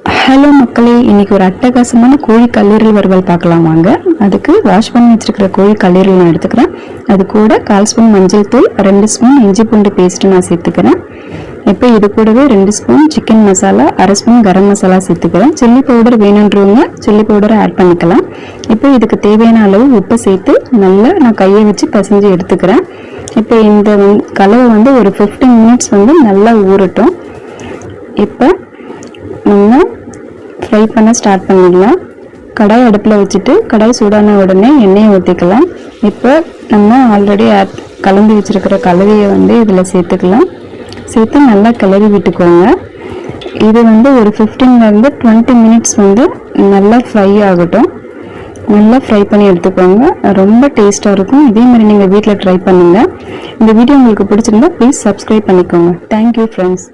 Hello மக்களே, இன்னைக்கு ஒரு அட்டகாசமான கோழி கல்லீரல் வறுவல் பார்க்கலாம் வாங்க. அதுக்கு வாஷ் பண்ணி வச்சிருக்கிற கோழி கல்லீரல் நான் எடுத்துக்கிறேன். அது கூட 1/4 ஸ்பூன் மஞ்சள் தூள், 2 ஸ்பூன் இஞ்சி பூண்டு பேஸ்ட் நான் சேர்த்துக்கிறேன். இப்போ இது கூடவே 2 spoon chicken masala, 1/2 spoon garam masala சேர்த்துக்கிறேன். சில்லி பவுடர் வேணுன்றவங்க சில்லி பவுடரை ஆட் பண்ணிக்கலாம். இப்போ இதுக்கு தேவையான அளவு உப்பை சேர்த்து நல்லா நான் கையை வச்சு பசைஞ்சு எடுத்துக்கிறேன். இப்போ இந்த கலவை ஒரு 15 மினிட்ஸ் நல்லா ஊறட்டும். இப்போ நம்ம ஃப்ரை பண்ண ஸ்டார்ட் பண்ணிடலாம். கடாய் அடுப்பில் வச்சுட்டு கடாய் சூடான உடனே எண்ணெயை ஊற்றிக்கலாம். இப்போ நம்ம ஆல்ரெடி கலந்து வச்சுருக்கிற கலவையை இதில் சேர்த்துக்கலாம். சேர்த்து நல்லா கிளறி விட்டுக்கோங்க. இது ஒரு 15 to 20 மினிட்ஸ் நல்லா ஃப்ரை ஆகட்டும். நல்லா ஃப்ரை பண்ணி எடுத்துக்கோங்க. ரொம்ப டேஸ்ட்டாக இருக்கும். இதே மாதிரி நீங்கள் வீட்டில் ட்ரை பண்ணுங்கள். இந்த வீடியோ உங்களுக்கு பிடிச்சிருந்தா ப்ளீஸ் சப்ஸ்கிரைப் பண்ணிக்கோங்க. Thank you friends.